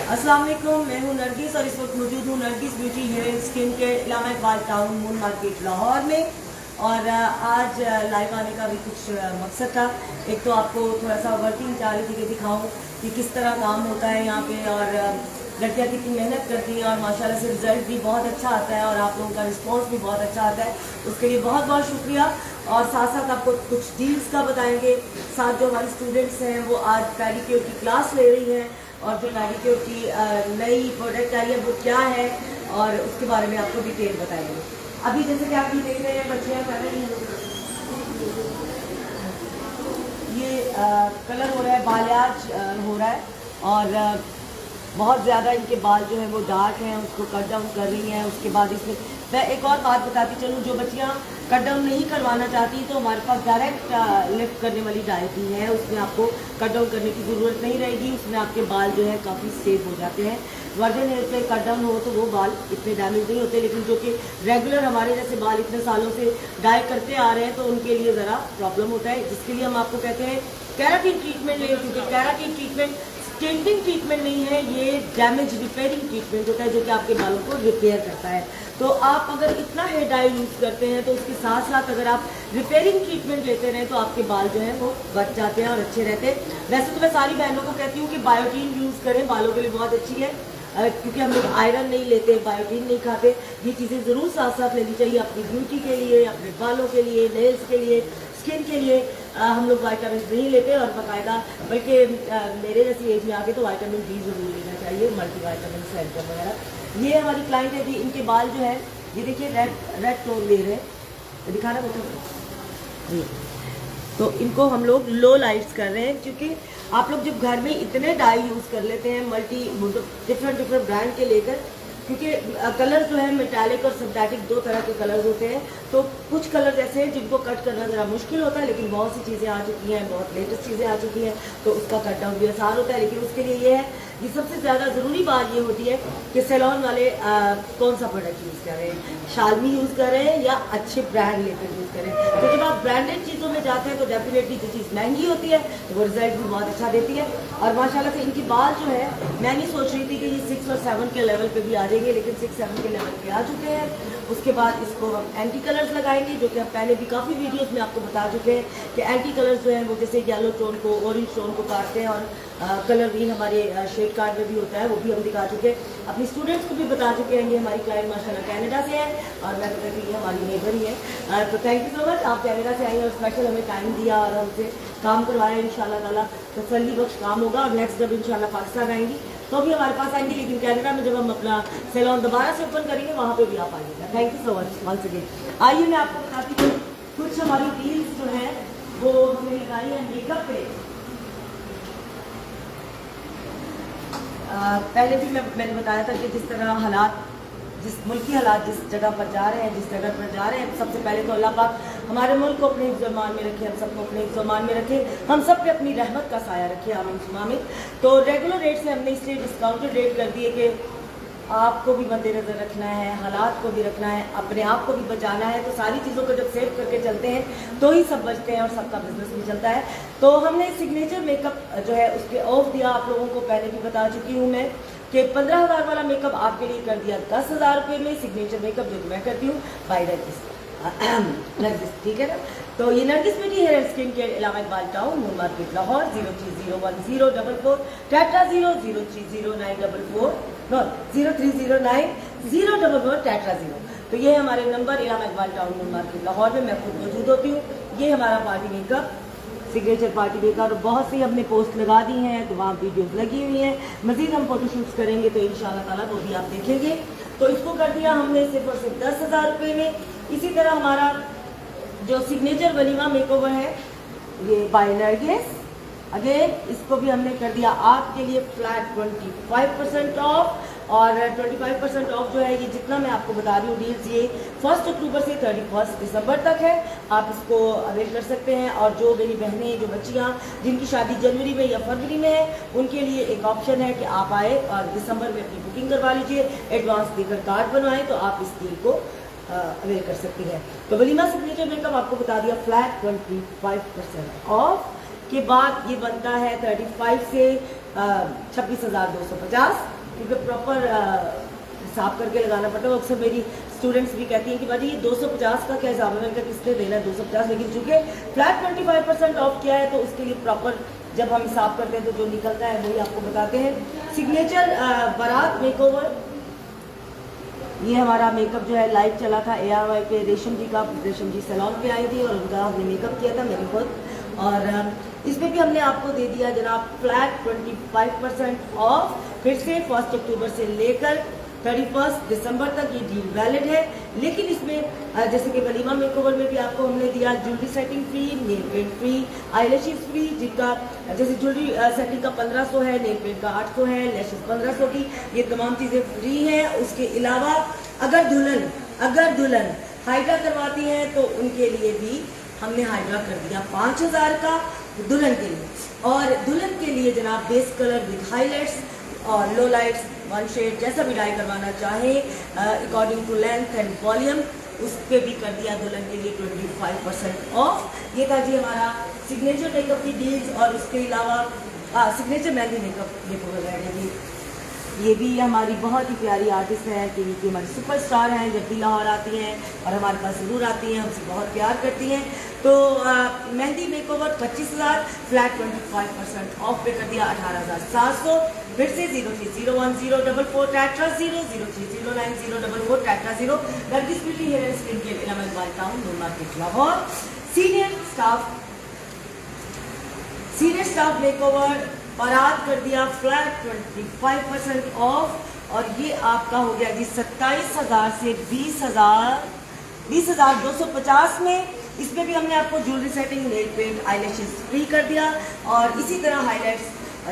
अस्सलाम वालेकुम, मैं हूं नरगिस और इस वक्त मौजूद हूं Nargis beauty hair and skin के Allama Iqbal town moon market Lahore में। और आज लाइव आने का भी कुछ मकसद था। एक तो आपको थोड़ा सा वर्किंग चाह रही थी कि दिखाऊं कि किस तरह काम होता है यहाँ पे, और लड़कियाँ कितनी मेहनत करती हैं और माशाल्लाह से रिजल्ट भी बहुत अच्छा आता है और आप लोगों का रिस्पॉन्स भी बहुत अच्छा आता है। उसके लिए बहुत बहुत शुक्रिया। और साथ साथ आपको कुछ डील्स का बताएंगे। साथ जो हमारी स्टूडेंट्स हैं वो आज पेडिक्योर की क्लास ले रही हैं और जो पेडिक्योर की नई प्रोडक्ट आई है वो क्या है और उसके बारे में आपको डिटेल बताएंगे। अभी जैसे कि आप ये देख रहे हैं बच्चियाँ कर रही हैं, ये कलर हो रहा है, बालियाज हो रहा है और बहुत ज़्यादा इनके बाल जो है वो डार्क हैं, उसको कट डाउन कर रही हैं। उसके बाद इसमें मैं एक और बात बताती चलूँ, जो बच्चियाँ कट डाउन नहीं करवाना चाहती तो हमारे पास डायरेक्ट लिफ्ट करने वाली डाई भी है, उसमें आपको कट डाउन करने की ज़रूरत नहीं रहेगी। उसमें आपके बाल जो है काफ़ी सेफ हो जाते हैं। वर्जन हेयर पे कट डाउन हो तो वो बाल इतने डैमेज नहीं होते, लेकिन जो कि रेगुलर हमारे जैसे बाल इतने सालों से डाई करते आ रहे हैं तो उनके लिए ज़रा प्रॉब्लम होता है, जिसके लिए हम आपको कहते हैं केराटिन ट्रीटमेंट लें, क्योंकि केराटिन ट्रीटमेंट टिंटिंग ट्रीटमेंट नहीं है, ये डैमेज रिपेयरिंग ट्रीटमेंट होता है जो कि आपके बालों को रिपेयर करता है। तो आप अगर इतना हेयर डाई यूज़ करते हैं तो उसके साथ साथ अगर आप रिपेयरिंग ट्रीटमेंट लेते रहें तो आपके बाल जो हैं वो बच जाते हैं और अच्छे रहते हैं। वैसे तो मैं सारी बहनों को कहती हूँ कि बायोटीन यूज़ करें, बालों के लिए बहुत अच्छी है, क्योंकि हम लोग आयरन नहीं लेते, बायोटीन नहीं खाते। ये चीज़ें ज़रूर साथ साथ लेनी चाहिए अपनी ब्यूटी के लिए, अपने बालों के लिए, नेल्स के लिए, स्किन के लिए। हम लोग विटामिन नहीं लेते और बाकायदा, बल्कि मेरे जैसी एज में आके तो विटामिन डी जरूर लेना चाहिए, मल्टी विटामिन सेंटर वगैरह। ये हमारी क्लाइंट है जी, इनके बाल जो है ये देखिए रेड टोन ले रहे हैं, दिखा रहा है तो इनको हम लोग लो लाइट्स कर रहे हैं, क्योंकि आप लोग जब घर में इतने डाई यूज़ कर लेते हैं मल्टी डिफरेंट ब्रांड के लेकर, क्योंकि कलर जो है मेटालिक और सिंथेटिक दो तरह के कलर्स होते हैं, तो कुछ कलर जैसे हैं जिनको कट करना ज़रा मुश्किल होता है, लेकिन बहुत सी चीज़ें आ चुकी हैं, बहुत लेटेस्ट चीज़ें आ चुकी हैं तो उसका कट डाउन भी आसान होता है। लेकिन उसके लिए ये है कि सबसे ज़्यादा ज़रूरी बात ये होती है कि सैलून वाले कौन सा प्रोडक्ट यूज़ कर रहे हैं, शालमी यूज़ कर रहे हैं या अच्छे ब्रांड लेकर यूज़ कर रहे हैं। तो जब आप ब्रांडेड चीज़ों में जाते हैं तो डेफिनेटली जो चीज़ महंगी होती है तो वो रिजल्ट भी बहुत अच्छा देती है। और माशाल्लाह से इनकी बाल जो है, मैं नहीं सोच रही थी कि ये 6 और 7 के लेवल पे भी आ जाएंगे, लेकिन 6-7 के लेवल पे आ चुके हैं। उसके बाद इसको हम एंटी कलर्स लगाएंगे, जो कि हम पहले भी काफ़ी वीडियोस में आपको बता चुके हैं कि एंटी कलर्स जो हैं वो जैसे येलो टोन को, ऑरेंज टोन को काटते हैं, और कलर भी हमारे शेड कार्ड में भी होता है, वो भी हम दिखा चुके हैं। अपनी स्टूडेंट्स को भी बता चुके हैं। ये हमारी क्लाइंट माशाल्लाह कनाडा से है और मैं तो कहती हूँ ये हमारी नेबर ही है। तो थैंक यू सो मच, आप कनाडा से आई और स्पेशल हमें टाइम दिया और हमसे काम करवाया। इंशाल्लाह ताला तसल्ली बख्श काम होगा और नेक्स्ट जब इंशाल्लाह पाकिस्तान आएंगी तो भी हमारे पास आएंगी, लेकिन कनाडा में जब हम अपना सैलून दोबारा से ओपन करेंगे वहाँ पे भी आप आइएगा। Thank you so much once again. आइए मैं आपको बताती हूँ कुछ हमारी डील्स जो है वो हमने लगाई है मेकअप पे। पहले भी मैंने बताया था कि जिस तरह हालात, जिस मुल्की हालात जिस जगह पर जा रहे हैं, जिस जगह पर जा रहे हैं, सबसे पहले तो अल्लाह पाक हमारे मुल्क को अपने हिफ्ज़-ओ-अमान में रखे, हम सबको अपने हिफ्ज़-ओ-अमान में रखे, हम सब पे अपनी रहमत का साया रखे, आमीन सुम्मा आमीन। तो रेगुलर रेट से हमने इसलिए डिस्काउंटेड रेट कर दिए कि आपको भी मद्देनज़र रखना है, हालात को भी रखना है, अपने आप को भी बचाना है। तो सारी चीज़ों को जब सेव करके चलते हैं तो ही सब बचते हैं और सबका बिजनेस भी चलता है। तो हमने सिग्नेचर मेकअप जो है उसके ऑफ दिया, आप लोगों को पहले भी बता चुकी हूँ मैं कि 15,000 वाला मेकअप आपके लिए कर दिया 10,000 रुपये में। सिग्नेचर मेकअप जो मैं करती हूँ बाय नरगिस, ठीक है ना। तो ये Nargis beauty hair and skin care Allama Iqbal town moon market Lahore 03010444 टाटा 0030944 0309044 टाटा 0। तो ये हमारे number Allama Iqbal town moon market Lahore में मैं खुद मौजूद होती हूँ। ये हमारा party makeup, signature party makeup, और बहुत सी हमने पोस्ट लगा दी हैं, तो वहाँ वीडियोस लगी हुई हैं। मज़ीद हम फोटोशूट्स करेंगे तो इंशाल्लाह ताला वो भी आप देखेंगे। तो इसको कर दिया हमने सिर्फ और सिर्फ 10,000 रुपये में। इसी तरह हमारा जो सिग्नेचर वलीमा मेकओवर है ये बाय नरगिस, अगेन इसको भी हमने कर दिया आपके लिए फ्लैट 25% ऑफ। और 25% ऑफ जो है ये जितना मैं आपको बता रही हूँ डील्स, ये 1 अक्टूबर से 31 दिसंबर तक है। आप इसको अवेल कर सकते हैं। और जो मेरी बहनें, जो बच्चियाँ जिनकी शादी जनवरी में या फरवरी में है, उनके लिए एक ऑप्शन है कि आप आए और दिसंबर में अपनी बुकिंग करवा लीजिए, एडवांस देकर कार्ड बनवाएं तो आप इस डील को अवेल कर सकती हैं। तो वलीमा सिग्नेचर मेकअप आपको बता दिया फ्लैट 25% ऑफ के बाद ये बनता है 35 से 26,250, क्योंकि प्रॉपर हिसाब करके लगाना पड़ता है। अक्सर मेरी स्टूडेंट्स भी कहती हैं कि भाई ये 250 का क्या हिसाब है, मैंने कहा किसने देना है 250, लेकिन चूंकि फ्लैट 25% ऑफ किया है तो उसके लिए प्रॉपर जब हम हिसाब करते हैं तो जो निकलता है वही आपको बताते हैं। सिग्नेचर बारात मेकओवर, ये हमारा मेकअप जो है लाइव चला था ARY पे, रेशम जी का, रेशम जी सैलून पे आई थी और उनका हमने मेकअप किया था मेरे खुद, और इसमें भी हमने आपको दे दिया जनाब फ्लैट 25% ऑफ। फिर से 1 अक्टूबर से लेकर 31 दिसंबर तक ये डील वैलिड है। लेकिन इसमें जैसे कि वलीमा मेकओवर में भी आपको हमने दिया jewellery setting free, nail paint free, eyelashes free, जिनका जैसे ज्वेलरी सेटिंग का 1500 है, नेल पेंट का 800 है, लैशेस 1500 की, ये तमाम चीज़ें फ्री हैं। उसके अलावा अगर दुल्हन हाइड्रा करवाती हैं तो उनके लिए भी हमने हाइड्रा कर दिया 5000 का दुल्हन के लिए। और दुल्हन के लिए जनाब बेस कलर विद हाईलाइट्स और लो लाइट्स, वन शेड, जैसा भी डाई करवाना चाहे according to length and volume, उस पर भी कर दिया दुल्हन के लिए 25% ऑफ। ये था जी हमारा सिग्नेचर मेकअप की डील्स। और उसके अलावा सिग्नेचर मेहंदी मेकअप है जी, ये भी हमारी बहुत ही प्यारी आर्टिस्ट हैं, टीवी की हमारी सुपरस्टार हैं, जब भी लाहौर आती हैं और हमारे पास ज़रूर आती हैं, हमसे बहुत प्यार करती हैं। तो मेहंदी मेकओवर 25,000, फ्लैट 25% ऑफ पे कर दिया 18,700। फिर से 030104 टैट्रा 0, 030904 टैट्रा 0, Nargis beauty hair and skin care, Allahabad by town, new market Lahore. Senior staff makeover बारात कर दिया फ्लैट 25% ऑफ। और ये आपका हो गया जी 27,000 से 20,250 में। इसमें भी हमने आपको jewellery setting, nail paint, eyelashes free कर दिया। और इसी तरह हाईलाइट्स,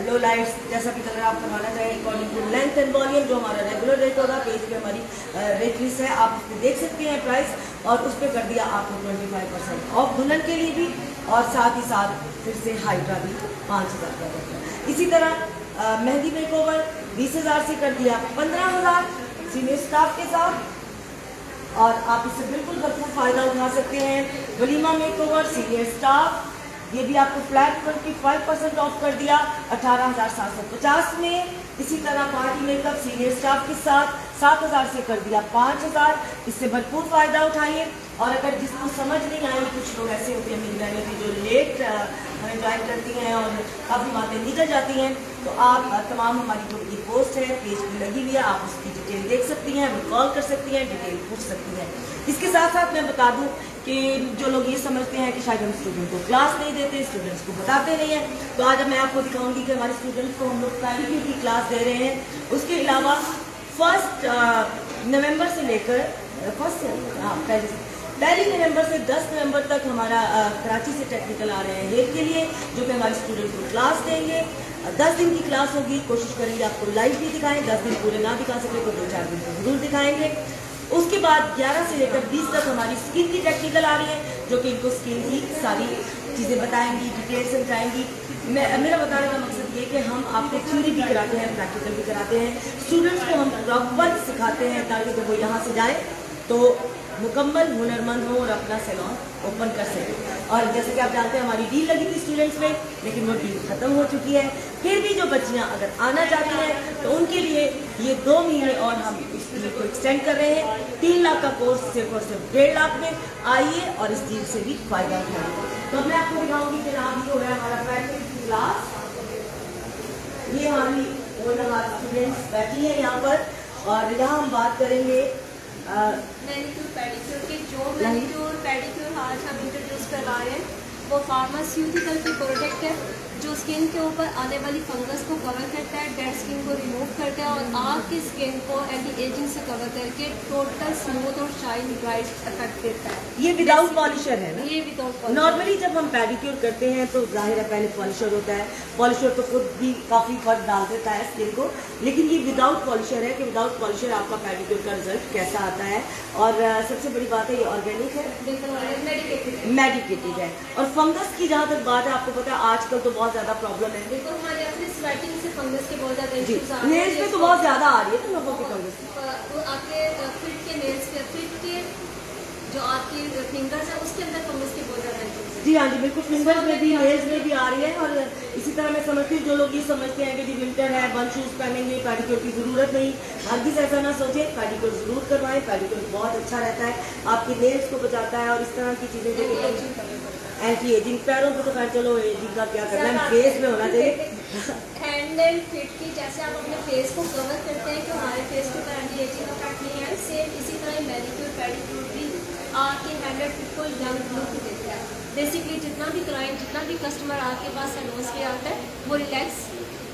लो लाइट्स, जैसा भी कलर आप करवाना चाहें according to length and volume, जो हमारा रेगुलर रेट होगा, पेज पे हमारी रेट लिस्ट है, आप उस पर देख सकते हैं प्राइस। और उस पर कर दिया आपको 25% ऑफ दुल्हन के लिए भी, और साथ ही साथ फिर से हाइड्रा भी 5,000 का कर दिया। इसी तरह मेहंदी मेकओवर 20,000 से कर दिया 15,000 सीनियर स्टाफ के साथ, और आप इससे बिल्कुल भरपूर फ़ायदा उठा सकते हैं। वलीमा मेकओवर सीनियर स्टाफ, ये भी आपको फ्लैट 25% ऑफ कर दिया 18,750 में। इसी तरह पार्टी मेकअप सीनियर स्टाफ के साथ 7,000 से कर दिया 5,000। इससे भरपूर फ़ायदा उठाइए। और अगर जिसको समझ नहीं आई, कुछ लोग ऐसे होते हैं मेरी बहनें भी जो लेट हमें ज्वाइन करती हैं और काफ़ी बातें निकल जाती हैं, तो आप तमाम हमारी जो ये पोस्ट है पेज पर लगी हुई है, आप उसकी डिटेल देख सकती हैं, हमें कॉल कर सकती हैं, डिटेल पूछ सकती हैं। इसके साथ साथ मैं बता दूं कि जो लोग ये समझते हैं कि शायद हम स्टूडेंट को क्लास नहीं देते, स्टूडेंट्स को बताते नहीं हैं, तो आज मैं आपको दिखाऊंगी कि हमारे स्टूडेंट्स को हम लोग पैडिक्योर की क्लास दे रहे हैं। उसके अलावा 1 नवंबर से लेकर पहली नवंबर से 10 नवंबर तक हमारा कराची से टेक्निकल आ रहे हैं हेयर के लिए, जो कि हमारे स्टूडेंट को क्लास देंगे। 10 दिन की क्लास होगी, कोशिश करेंगे आपको लाइव भी दिखाएं, 10 दिन पूरे ना दिखा सके तो 2-4 दिन तो जरूर दिखाएंगे। उसके बाद 11 से लेकर 20 तक हमारी स्किन की टेक्निकल आ रही है, जो कि इनको स्किन की सारी चीज़ें बताएंगी, डिटेल समझाएंगी। मेरा बताने का मकसद ये कि हम आपको थ्योरी भी कराते हैं, प्रैक्टिकल भी कराते हैं, स्टूडेंट्स को हम प्रॉपर सिखाते हैं ताकि जब वो यहाँ से जाए तो मुकम्मल हुनरमंद हो और अपना सैलून ओपन कर सकें। और जैसे कि आप जानते हैं हमारी डील लगी थी स्टूडेंट्स में, लेकिन वो डील ख़त्म हो चुकी है। फिर भी जो बच्चियाँ अगर आना चाहती हैं तो उनके लिए ये 2 महीने और हम इस डील को एक्सटेंड कर रहे हैं। 3 लाख का कोर्स सिर्फ और सिर्फ 1.5 लाख में आइए और इस डील से भी फ़ायदा उठाइए। तो मैं आपको दिखाऊंगी कि आप जो है हमारा प्रैक्टिस की क्लास, ये हमारी स्टूडेंट्स बैठी है यहाँ पर, और यहाँ हम बात करेंगे मैनिक्योर पेडिक्योर के। जो मैनिक्योर पेडिक्योर आज हम इंट्रोड्यूस करवा रहे हैं वो फार्मास्यूटिकल के प्रोडक्ट है, जो स्किन के ऊपर आने वाली फंगस को कवर करता है, डेड स्किन को रिमूव करता है और आपकी स्किन को एंटी एजिंग से कवर करके टोटल स्मूथ और शाइन ब्राइट इफेक्ट देता है। ये विदाउट पॉलिशर है ना? ये विदाउट पॉलिशर। नॉर्मली जब हम पेडिक्योर करते हैं तो जाहिर है पहले पॉलिशर होता है, पॉलिशर तो खुद भी काफ़ी फर्क डाल देता है स्किन को, लेकिन ये विदाउट पॉलिशर है कि विदाउट पॉलिशर आपका पेडिक्योर का रिजल्ट कैसा आता है। और सबसे बड़ी बात है ये ऑर्गेनिक है, मेडिकेटेड है। और फंगस की जहाँ तक बात है, आपको पता है आजकल तो बहुत ज़्यादा प्रॉब्लम है, देखो हमारे अपने स्वेटिंग से फंगस के बहुत ज़्यादा इश्यूज आ रहे हैं। नेल्स पे तो बहुत ज़्यादा आ रही है तो लोगों की फंगस, तो आपके फिट के नेल्स पे, फिट के जो आपकी फिंगर्स है उसके अंदर फंगस की बहुत ज़्यादा इश्यूज है। जी हाँ जी, बिल्कुल फिंगर्स में भी, नेल्स में भी आ रही है। और इसी तरह मैं समझती हूँ जो लोग ये समझते हैं कि जी विंटर है, बंद शूज़ पहनेंगे, पेडिक्योर की ज़रूरत नहीं, हरगिज़ ऐसा ना सोचे, पेडिक्योर ज़रूर करवाएं। पेडिक्योर बहुत अच्छा रहता है, आपकी नेल्स को बचाता है और इस तरह की चीज़ें जो एंटी एजिंग, पैरों को तो खैर चलो एजिंग का क्या करना है, फेस में होना चाहिए। हैंड एंड फिट की जैसे आप अपने फेस को कवर करते हैं कि हमारे फेस के ऊपर एंटी एजिंग इफेक्ट नहीं है, सेम इसी तरह ही मैनिक्योर पेडिक्योर भी आपके हैंड एंड फिट को यंग लुक देता है। बेसिकली जितना भी क्लाइंट, जितना भी कस्टमर आपके पास सैलून्स पे आता है वो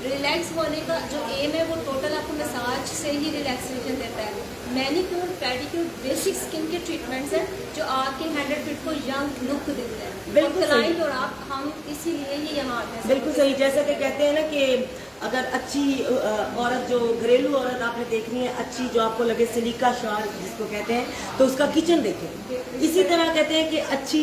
रिलैक्स होने का जो एम है वो टोटल आपको मसाज से ही रिलैक्सेशन देता है। मैनिक्योर पेडिक्योर बेसिक स्किन के ट्रीटमेंट्स हैं जो आपके हैंड एंड फिट को यंग लुक देते हैं। बिल्कुल क्लाइंट और आप हम इसीलिए ही यहाँ आते हैं। बिल्कुल सही, जैसा कि कहते हैं ना कि अगर अच्छी औरत, जो घरेलू औरत आपने देखनी है अच्छी, जो आपको लगे सलीका शार जिसको कहते हैं, तो उसका किचन देखें। इसी तरह कहते हैं कि अच्छी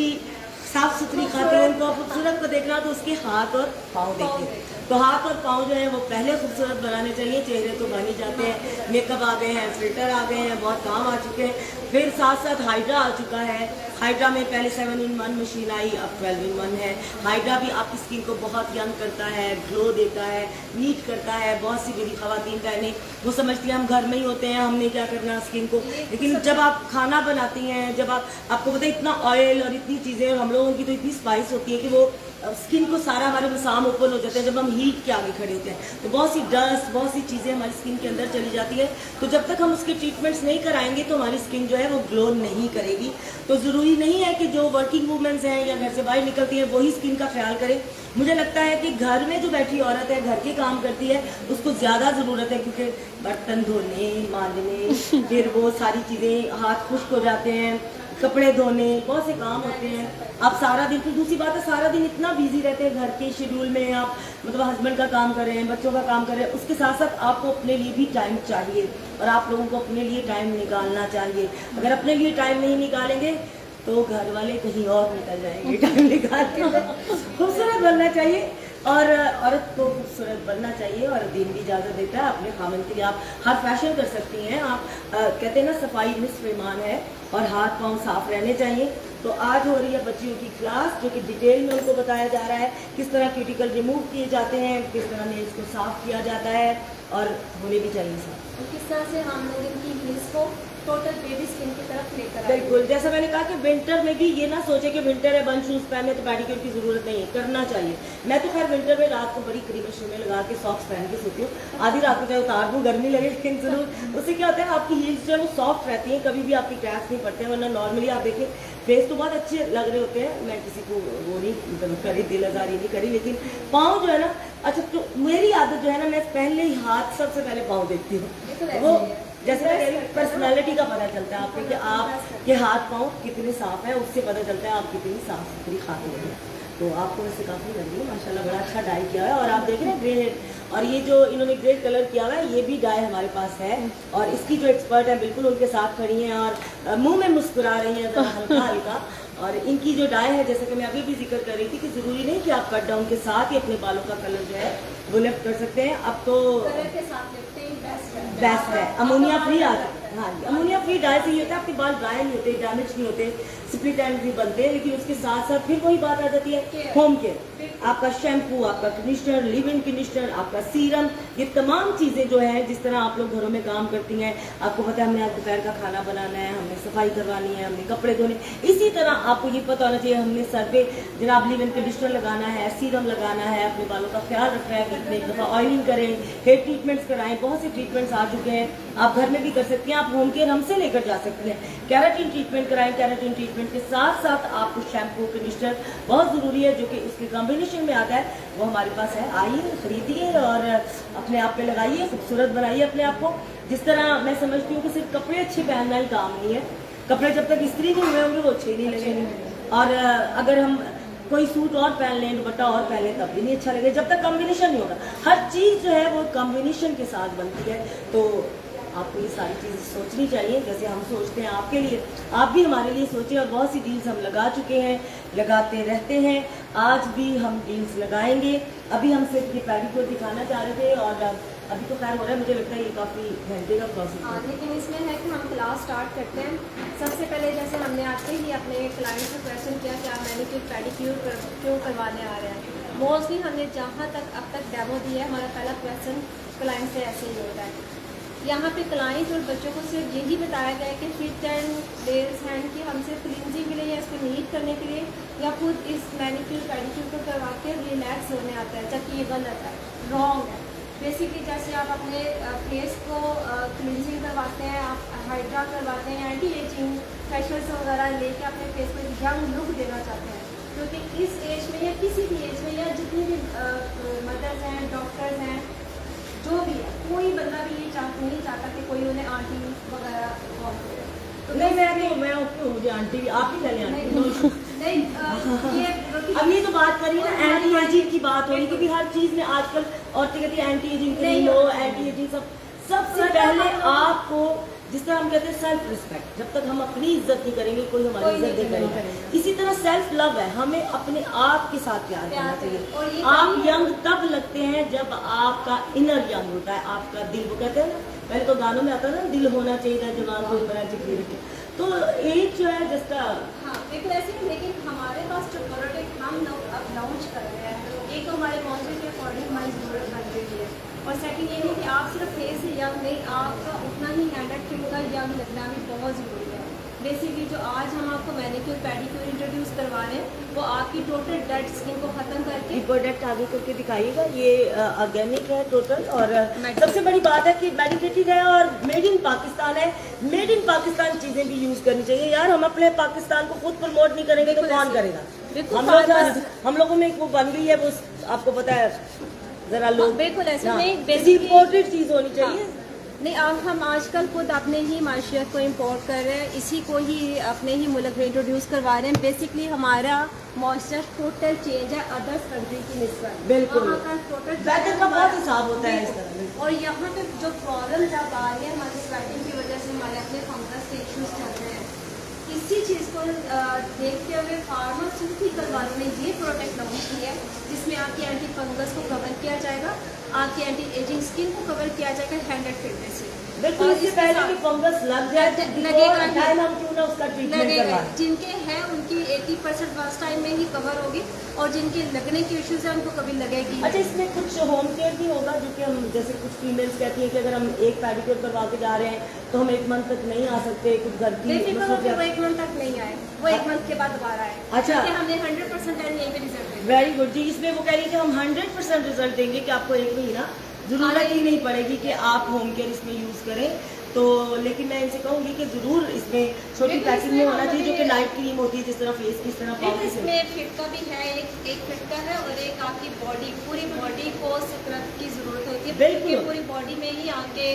साफ सुथरी खातून को, खूबसूरत को देखना तो उसके हाथ और पाँव देखें। तो हाथ और पाँव जो है वो पहले खूबसूरत बनाने चाहिए, चेहरे तो बन ही जाते हैं, मेकअप आ गए हैं, फिल्टर आ गए हैं, बहुत काम आ चुके हैं। फिर साथ साथ हाइड्रा आ चुका है। हाइड्रा में पहले 7-in-1 मशीन आई, अब 12-in-1 है। हाइड्रा भी आपकी स्किन को बहुत यंग करता है, ग्लो देता है, नीट करता है। बहुत सी मेरी खवातीन बहनें वो समझती हैं हम घर में ही होते हैं, हमने क्या करना स्किन को, लेकिन जब आप खाना बनाती हैं, जब आपको पता है इतना ऑयल और इतनी चीज़ें, हम लोगों की तो इतनी स्पाइस होती है कि वो स्किन को सारा हमारे मसाम ओपन हो जाते हैं जब हम हीट के आगे खड़े होते हैं, तो बहुत सी डस्ट, बहुत सी चीज़ें हमारी स्किन के अंदर चली जाती है। तो जब तक हम उसके ट्रीटमेंट्स नहीं कराएंगे तो हमारी स्किन जो है वो ग्लो नहीं करेगी। तो ज़रूरी नहीं है कि जो वर्किंग वूमेंस हैं या घर से बाहर निकलती हैं वही स्किन का ख्याल करें। मुझे लगता है कि घर में जो बैठी औरत है, घर के काम करती है, उसको ज़्यादा ज़रूरत है, क्योंकि बर्तन धोने, मांजने, फिर वो सारी चीज़ें, हाथ खुश्क हो जाते हैं, कपड़े धोने, बहुत से काम होते हैं। आप सारा दिन, फिर दूसरी बात है सारा दिन इतना बिजी रहते हैं घर के शेड्यूल में, आप मतलब हस्बैंड का काम कर रहे हैं, बच्चों का काम कर रहे हैं, उसके साथ साथ आपको अपने लिए भी टाइम चाहिए और आप लोगों को अपने लिए टाइम निकालना चाहिए। अगर अपने लिए टाइम नहीं निकालेंगे तो घर वाले कहीं और निकल जाएंगे टाइम निकाल के। खूबसूरत बनना चाहिए और औरत को खूबसूरत बनना चाहिए और दिन भी इजाज़त देता है। अपने खामन के लिए आप हर फैशन कर सकती हैं। आप कहते हैं ना सफाई निस्फ़ ईमान है, और हाथ पांव साफ रहने चाहिए। तो आज हो रही है बच्चियों की क्लास, जो कि डिटेल में उनको बताया जा रहा है किस तरह क्यूटिकल रिमूव किए जाते हैं, किस तरह नेल्स को साफ किया जाता है और होने भी चाहिए साफ, और किस तरह से हम लोग इनकी हील्स को टोटल बेबी स्किन की तरफ लेकर आए। बिल्कुल जैसा मैंने कहा कि विंटर में भी ये ना सोचे कि विंटर है बंद शूज़ पहने तो पेडिक्योर की ज़रूरत नहीं है, करना चाहिए। मैं तो खैर विंटर में रात को बड़ी करीब मशीनें लगा के सॉक्स पहन के सोती हूँ। आधी रात को चाहे उतार दूँ, गर्मी लगे, लेकिन जरूर उससे क्या होता है आपकी हील्स जो है वो सॉफ्ट रहती हैं, कभी भी आपकी क्रैक्स नहीं पड़ते हैं। वरना नॉर्मली आप देखिए फेस तो बहुत अच्छे लग रहे होते हैं, मैं किसी को वो नहीं करी, दिल आज़ारी नहीं करी, लेकिन पाँव जो है ना, अच्छा तो मेरी आदत जो है ना, मैं पहले ही हाथ सबसे पहले पाँव देखती हूँ। वो जैसे पर्सनालिटी का पता चलता है आपके कि आपके हाथ पाँव कितने साफ है, उससे पता चलता है आप कितनी साफ सुथरी खाते हैं। तो आपको वैसे काफ़ी लग रही है माशाल्लाह, बड़ा अच्छा डाई किया है। और आप देख रहे हैं ग्रे हेड, और ये जो इन्होंने ग्रे कलर किया हुआ है ये भी डाई हमारे पास है, और इसकी जो एक्सपर्ट है बिल्कुल उनके साथ खड़ी हैं और मुंह में मुस्कुरा रही हैं हल्का हल्का। और इनकी जो डाई है, जैसे कि मैं अभी भी जिक्र कर रही थी कि ज़रूरी नहीं कि आप कट डाउन के साथ ही अपने बालों का कलर जो है वो लिफ्ट कर सकते हैं। अब तो कलर के साथ लिफ्टिंग बेस्ट है, अमोनिया फ्री आ जाता है। हाँ, अमोनिया फ्री डाई से ये होता है आपके बाल ड्राई नहीं होते, डैमेज नहीं होते, स्प्लिट एंड भी बनते हैं। लेकिन उसके साथ साथ फिर वही बात आ जाती है होम केयर, आपका शैम्पू, आपका कंडीशनर, लिव इन कंडीशनर, आपका सीरम, ये तमाम चीज़ें जो हैं, जिस तरह आप लोग घरों में काम करती हैं, आपको पता है हमने आज दोपहर का खाना बनाना है, हमने सफाई करवानी है, हमने कपड़े धोने, इसी तरह आपको ये पता होना चाहिए हमने सर पे जनाब लिव इन कंडीशनर लगाना है, सीरम लगाना है, अपने बालों का ख्याल रखना है, वीक में एक दफ़ा ऑयलिंग करें, हेयर ट्रीटमेंट्स कराएं। बहुत से ट्रीटमेंट्स आ चुके हैं, आप घर में भी कर सकती हैं, आप होम केयर हमसे लेकर जा सकती हैं। कैराटिन ट्रीटमेंट कराएं, कैराटिन ट्रीटमेंट के साथ साथ आपको शैम्पू, कंडीशनर बहुत ज़रूरी है, जो कि उसके कॉम्बिनेशन में आता है, वो हमारे पास है। आइए खरीदिए और अपने आप पे लगाइए, खूबसूरत बनाइए अपने आप को। जिस तरह मैं समझती हूँ कि सिर्फ कपड़े अच्छे पहनना ही काम नहीं है, कपड़े जब तक इस्त्री नहीं हुए होंगे वो अच्छे नहीं लगेंगे। और अगर हम कोई सूट और पहन लें, दुपट्टा और पहन लें, तब भी नहीं अच्छा लगेगा जब तक कॉम्बिनेशन नहीं होगा। हर चीज़ जो है वो कॉम्बिनेशन के साथ बनती है। तो आपको ये सारी चीज़ें सोचनी चाहिए, जैसे हम सोचते हैं आपके लिए, आप भी हमारे लिए सोचें। और बहुत सी डील्स हम लगा चुके हैं, लगाते रहते हैं, आज भी हम डील्स लगाएंगे। अभी हम सिर्फ ये पेडिक्योर दिखाना चाह रहे थे और अभी तो खैर हो रहा है, मुझे लगता है ये काफ़ी घंटे का प्रोसेस हाँ, है। लेकिन इसमें है कि हम क्लास स्टार्ट करते हैं। सबसे पहले जैसे हमने आते ही अपने क्लाइंट से क्वेश्चन किया कि आप मैनिक्योर पेडिक्योर क्यों करवाने आ रहे हैं। मोस्टली हमने जहाँ तक अब तक डेमो दिया है, हमारा पहला क्वेश्चन क्लाइंट से ऐसे ही होता है। यहाँ पे क्लाइंट और बच्चों को सिर्फ यही बताया गया है कि फिट एंड नेल्स हैंड की हम सिर्फ क्लींजिंग के लिए या इसको नीट करने के लिए या खुद इस मैनिक्योर पेडिक्योर को करवा के रिलैक्स होने आता है, जबकि ये गलत है, रॉन्ग है। बेसिकली जैसे आप अपने फेस को क्लींजिंग करवाते हैं, आप हाइड्रा करवाते हैं, एंटी एजिंग फेशियल्स वगैरह लेके अपने फेस को यंग लुक देना चाहते हैं, क्योंकि इस एज में या किसी भी एज में या जितनी भी मदर्स हैं, डॉक्टर्स हैं, जो भी है, कोई बंदा भी ये नहीं चाहता कि कोई उन्हें आंटी वगैरह कॉल करे। तो मैं ओके, मुझे आंटी आप ही करें आंटी। नहीं, अब ये तो बात करिए ना, एंटी एजिंग की बात हो रही, क्योंकि हर चीज में आजकल औरतें कहती है एंटी एजिंग क्रीम लो, एंटी एजिंग सबसे पहले आपको, जिस तरह हम कहते हैं सेल्फ रिस्पेक्ट, जब तक हम अपनी इज्जत नहीं करेंगे कोई हमारी इज्जत नहीं करेगा। इसी तरह सेल्फ लव है, हमें अपने आप के साथ प्यार करना चाहिए। आप यंग तब लगते हैं जब आपका इनर यंग होता है, आपका दिल, वो कहते हैं ना, पहले तो गानों में आता था ना, दिल होना चाहिए जवान को बना चाहिए। तो एज जो है जस्ट हाँ बिल्कुल ऐसे ही, लेकिन हमारे पास जो प्रोडक्ट हम लोग अब लॉन्च कर रहे हैं, एक तो हमारे मॉडल के अकॉर्डिंग हमारी ज़रूरत बन रही है, और सेकंड ये नहीं कि आप सिर्फ फेस से यंग नहीं, आपका उतना ही हैंड एंड फिंगर यंग लगना भी बहुत ज़रूरी है। बेसिकली जो आज हम आपको मैनिक्योर पेडिक्योर इंट्रोड्यूस करवा रहे हैं, वो आपकी टोटल डेड स्किन को ख़त्म करके, प्रोडक्ट आगे करके दिखाइएगा। ये ऑर्गेनिक है टोटल, और सबसे बड़ी बात है कि मेडिकेटेड है और मेड इन पाकिस्तान है। मेड इन पाकिस्तान चीजें भी यूज करनी चाहिए यार। हम अपने पाकिस्तान को खुद प्रमोट नहीं करेंगे तो कौन करेगा? हम लोगों में एक वो बन गई है, वो आपको पता है, जरा लोग बिल्कुल ऐसे नहीं, इम्पोर्टेड चीज होनी चाहिए। नहीं, अब हम आजकल खुद अपने ही माशियत को इंपोर्ट कर रहे हैं, इसी को ही अपने ही मुल्क में इंट्रोड्यूस करवा रहे हैं। बेसिकली हमारा मॉइस्चर टोटल चेंज है अदर्स कंट्री की निस्बत। बिल्कुल, वहाँ का टोटल वेदर का बहुत हिसाब होता है इस तरह। और यहाँ पे जो प्रॉब्लम जब आ रही है हमारी स्वेटिंग की वजह से, हमारे अपने फंगस के इश्यूज चल रहे हैं, इसी चीज़ को देखते हुए फार्मास्यूटिकल वालों ने ये प्रोडक्ट लॉन्च किया है, जिसमें आपकी एंटी फंगस को कवर किया जाएगा, आपकी एंटी एजिंग स्किन को कवर किया जाएगा हैंड एंड फिटनेस से। बिल्कुल, इससे पहले कि फंगस लग जाए तो लगेगा, हम क्यों ना उसका ट्रीटमेंट करवाएं। जिनके हैं उनकी 80% फर्स्ट टाइम में ही कवर होगी, और जिनके लगने के इश्यूज हैं उनको कभी लगेगी। अच्छा, इसमें कुछ होम केयर भी होगा, जो कि हम जैसे कुछ फीमेल्स कहती हैं कि अगर हम एक पेडिक्योर करवा के जा रहे हैं तो हम 1 मंथ तक नहीं आ सकते, कुछ घर की वो 1 मंथ तक नहीं आए, वो 1 मंथ के बाद दोबारा आए। अच्छा, हमने 100% यहीं पे रिजल्ट। वेरी गुड जी। इसमें वो कह रही है कि हम 100% रिजल्ट देंगे, कि आपको 1 महीना जरूरत ही नहीं पड़ेगी कि आप होम केयर इसमें यूज करें। तो लेकिन मैं इनसे कहूंगी कि जरूर इसमें छोटी पैकिंग में होना चाहिए, जो कि नाइट क्रीम होती है, जिस तरह फेस की, इस तरह पाउडर। इसमें फिट का भी है, एक फिट का है, और एक आपकी बॉडी, पूरी बॉडी को स्क्रब की जरूरत होती है, क्योंकि पूरी बॉडी में ही आपके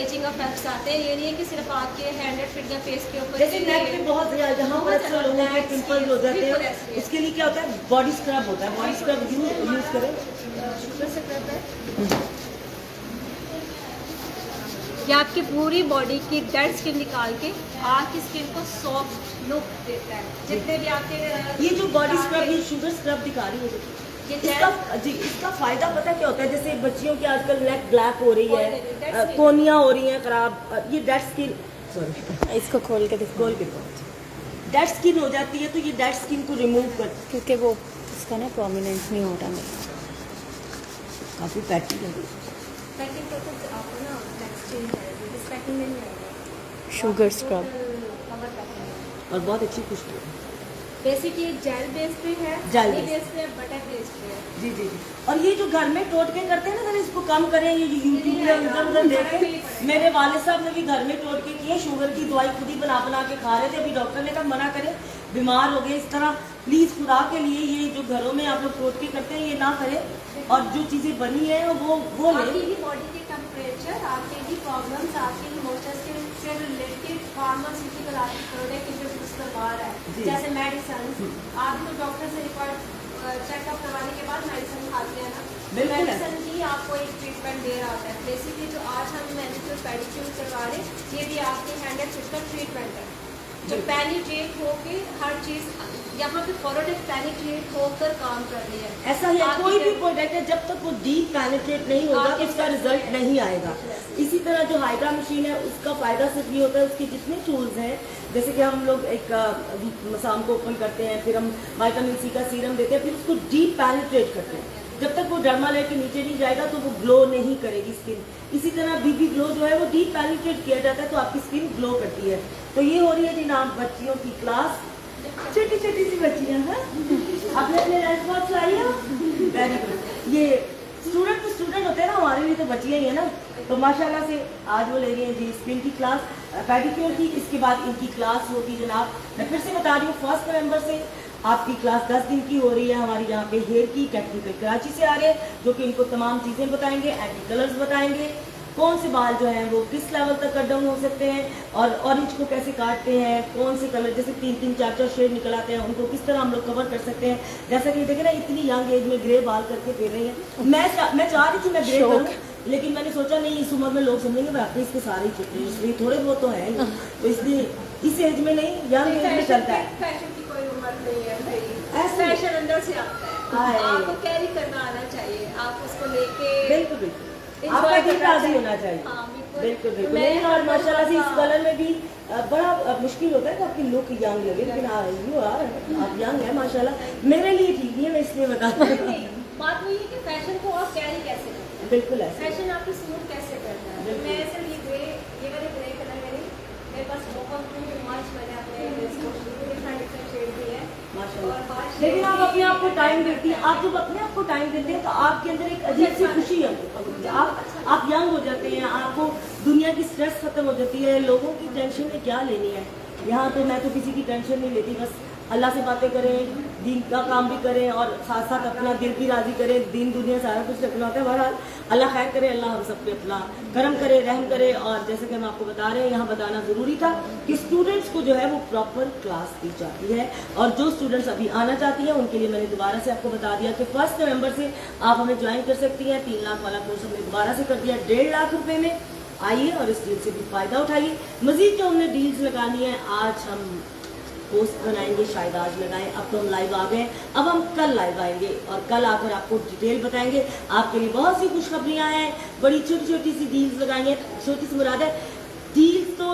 एजिंग इफेक्ट्स आते हैं। ये नहीं है कि सिर्फ आपके हैंड एंड फिट या फेस के ऊपर, जैसे नेक पे बहुत जहाँ पर अक्सर लोगों के पिंपल्स हो जाते हैं, उसके लिए क्या होता है, बॉडी स्क्रब होता है। बॉडी स्क्रब यूज करें, शुगर स्क्रब है, ये आपकी पूरी बॉडी की डेड स्किन निकाल के आपकी स्किन को सॉफ्ट लुक देता है। जितने भी आपके ये जो बॉडी स्क्रब, ये शुगर स्क्रब दिखा रही है, इसका फायदा पता क्या होता है? जैसे बच्चियों की आजकल नेक ब्लैक हो रही है, कोनियाँ हो रही हैं खराब, ये डेड स्किन, सॉरी इसको खोल के डेड स्किन हो जाती है, तो ये डेड स्किन को रिमूव कर, क्योंकि वो इसका ना प्रोमिनेंस नहीं हो रहा मेरा, काफ़ी पैटी लगी। पैकिंग को तो आपको ना नेक्स्ट चेंज करेगी, इस पैकिंग में नहीं आएगा शुगर स्क्रब, कवर पैकिंग, और बहुत अच्छी खुशबू है। बेसिकली जेल बेस्ड पे है, जेल बेस्ड पे है, बटर बेस्ड पे है। जी जी जी। और ये जो घर में टोटके करते हैं ना, अगर इसको कम करें, ये यूट्यूब में उधर उधर देखें। मेरे वाले साहब ने भी घर में टोटके किए, शुगर की दवाई खुद ही बना बना के खा रहे थे। अभी डॉक्टर ने कहा मना करें, बीमार हो गए। इस तरह प्लीज खुदा के लिए ये जो घरों में आप लोग टोटके करते हैं, ये ना करें, और जो चीजें बनी है वो लें। आपकी ही बॉडी के टेम्परेचर, आपके ही प्रॉब्लम्स, आपके ही मॉइस्चर से रिलेटेड फार्मास्यूटिकल आपके प्रोडक्ट इंट्रोड्यूस करवा रहा है, जैसे मेडिसिन। आप तो डॉक्टर से रिकॉर्ड चेकअप करवाने के बाद मेडिसिन खाते हैं ना, मेडिसिन ही आपको एक ट्रीटमेंट दे रहा होता है। बेसिकली जो आज हम मैनिक्योर पेडिक्योर करवा रहे हैं, ये भी आपके हैंड एंड फिट का ट्रीटमेंट है, जो पेनिट्रेट होके हर चीज़ यहाँ पे प्रोडक्ट पेनिट्रेट होकर काम कर रही है। ऐसा ही है, कोई भी प्रोडक्ट है जब तक वो डीप पेनिट्रेट नहीं होगा उसका रिजल्ट नहीं आएगा। इसी तरह जो हाइड्रा मशीन है उसका फायदा सिर्फ ये होता है, उसके जितने टूल्स हैं, जैसे कि हम लोग एक शाम को ओपन करते हैं, फिर हम विटामिन सी का सीरम देते हैं, फिर उसको डीप पेनिट्रेट करते हैं। जब तक वो डर्मा लेयर के नीचे नहीं जाएगा तो वो ग्लो नहीं करेगी स्किन। इसी तरह बीबी ग्लो जो है वो डीप पेनिट्रेट किया जाता है तो आपकी स्किन ग्लो करती है। तो ये हो रही है जी नाम बच्चियों की क्लास, छोटी छोटी सी बच्चियां हैं, अपने अपने लंच बॉक्स लाइए। Very good. ये स्टूडेंट तो स्टूडेंट होते हैं ना, हमारे लिए तो बच्चियां ही है ना। तो माशाल्लाह से आज वो ले रही हैं जी स्किन की क्लास, पेडिक्योर की। इसके बाद इनकी क्लास होगी जनाब, मैं फिर से बता रही हूँ 1 नवंबर से आपकी क्लास 10 दिन की हो रही है हमारी यहाँ पे हेयर की। टेक्निकल कराची से आ रहे हैं जो कि इनको तमाम चीज़ें बताएंगे, एंटी कलर्स बताएंगे, कौन से बाल जो हैं वो किस लेवल तक कट डाउन हो सकते हैं, और ऑरेंज को कैसे काटते हैं, कौन से कलर जैसे 3-3 4-4 शेड निकल आते हैं उनको किस तरह हम लोग कवर कर सकते हैं। जैसा कि देखे ना इतनी यंग एज में ग्रे बाल करके फिर रही है। मैं चाह रही थी मैं ग्रे करूँ, लेकिन मैंने सोचा नहीं इस उम्र में लोग समझेंगे बाकी इसके सारे ही चिट्टे, इसलिए थोड़े बहुत तो हैं, तो इसलिए इस एज में नहीं, यंग एज में चलता है। फैशन की कोई उम्र नहीं है भाई, ऐसे फैशन अंदर से आता है, आपको कैरी करना आना चाहिए, आप उसको लेके बिल्कुल बिल्कुल आपका दिल राजी होना चाहिए। हाँ, बिल्कुल बिल्कुल नहीं, और माशाल्लाह से इस कलर में भी बड़ा मुश्किल होता है कि आपकी लुक यंग लगे, लेकिन आप यंग है माशाल्लाह। मेरे लिए ठीक नहीं है, मैं इसलिए बता रही हूँ। बात वही है कि फैशन को आप कैरी कैसे करते हैं, बिल्कुल है, फैशन आपकी सूट कैसे करता है। मैं सिर्फ ये वाले ग्रे कलर मेरे पास बहुत मच मैंने अपने डिफरेंट शेड दी है माशाल्लाह। लेकिन आप अपने आप को टाइम देती हैं, आप जब अपने आप को टाइम देते हैं तो आपके अंदर एक अजीब सी खुशी है, आप यंग हो जाते हैं, आपको दुनिया की स्ट्रेस खत्म हो जाती है। लोगों की टेंशन में क्या लेनी है, यहाँ तो मैं तो किसी की टेंशन नहीं लेती, बस अल्लाह से बातें करें, दीन का काम भी करें और साथ साथ अपना दिल भी राजी करें। दीन दुनिया सारा कुछ रखना होता है। बहरहाल अल्लाह खैर करे, अल्लाह हम सब पे अपना करम करे, रहम करे। और जैसे कि हम आपको बता रहे हैं, यहाँ बताना ज़रूरी था कि स्टूडेंट्स को जो है वो प्रॉपर क्लास दी जाती है, और जो स्टूडेंट्स अभी आना चाहती हैं उनके लिए मैंने दोबारा से आपको बता दिया कि 1 नवंबर से आप हमें ज्वाइन कर सकती हैं। 3 लाख वाला कोर्स हमने दोबारा से कर दिया 1.5 लाख रुपये में। आइए और इस डील से भी फ़ायदा उठाइए। मज़ीद जो हमने डील्स लगानी है, आज हम पोस्ट बनाएंगे, शायद आज लगाएं, अब तो हम लाइव आ गए, अब हम कल लाइव आएंगे और कल आकर आपको डिटेल बताएंगे। आपके लिए बहुत सी खुशखबरियाँ हैं, बड़ी छोटी छोटी सी डील्स लगाएंगे। छोटी सी मुराद है, डील्स तो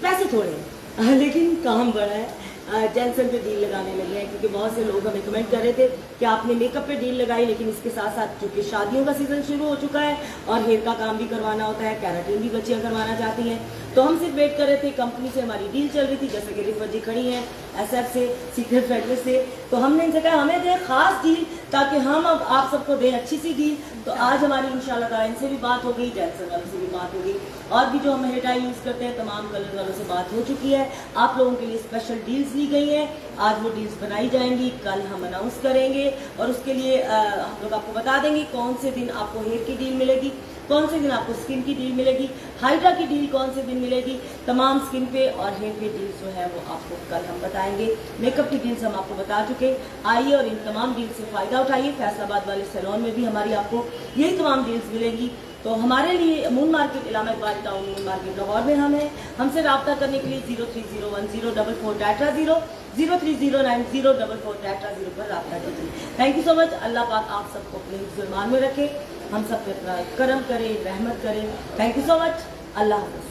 पैसे थोड़े हैं लेकिन काम बड़ा है। जेंसन पे डील लगाने लगे हैं, क्योंकि बहुत से लोग हमें कमेंट कर रहे थे कि आपने मेकअप पे डील लगाई, लेकिन इसके साथ साथ चूँकि शादियों का सीज़न शुरू हो चुका है और हेयर का काम भी करवाना होता है, कैराटिन भी बच्चियाँ करवाना चाहती हैं, तो हम सिर्फ वेट कर रहे थे। कंपनी से हमारी डील चल रही थी, जैसे कि रिफत जी खड़ी हैं SF से, सीक्रेट फ्रेग्रेंस से, तो हमने इनसे कहा हमें दें खास डील ताकि हम अब आप सबको दें अच्छी सी डील। तो आज हमारी इंशाल्लाह ताला इनसे भी बात हो गई, जेंसन वालों से भी बात हो गई, और भी जो हम हेयर डाई यूज़ करते हैं तमाम कलर वालों से बात हो चुकी है। आप लोगों के लिए स्पेशल डील्स ली गई हैं, आज वो डील्स बनाई जाएंगी, कल हम अनाउंस करेंगे और उसके लिए हम लोग आपको बता देंगे कौन से दिन आपको हेयर की डील मिलेगी, कौन से दिन आपको स्किन की डील मिलेगी, हाइड्रा की डील कौन से दिन मिलेगी। तमाम स्किन पे और हेयर की डील्स जो है वो आपको कल हम बताएंगे। मेकअप की डील्स हम आपको बता चुके। आइए और इन तमाम डील्स से फ़ायदा उठाइए। फैसलाबाद वाले सैलून में भी हमारी आपको यही तमाम डील्स मिलेंगी। तो हमारे लिए moon market, Allama Iqbal town moon market Lahore में हम हैं। हमसे रब्ता करने के लिए 0301044400 0309044400 पर रब्ता कीजिए। Thank you so much. Allah पाक आप सबको अपने हिफ्ज़-ए-ईमान में रखे, हम सब पे अपना करम करे, रहमत करे। Thank you so much. Allah हाफ़िज़।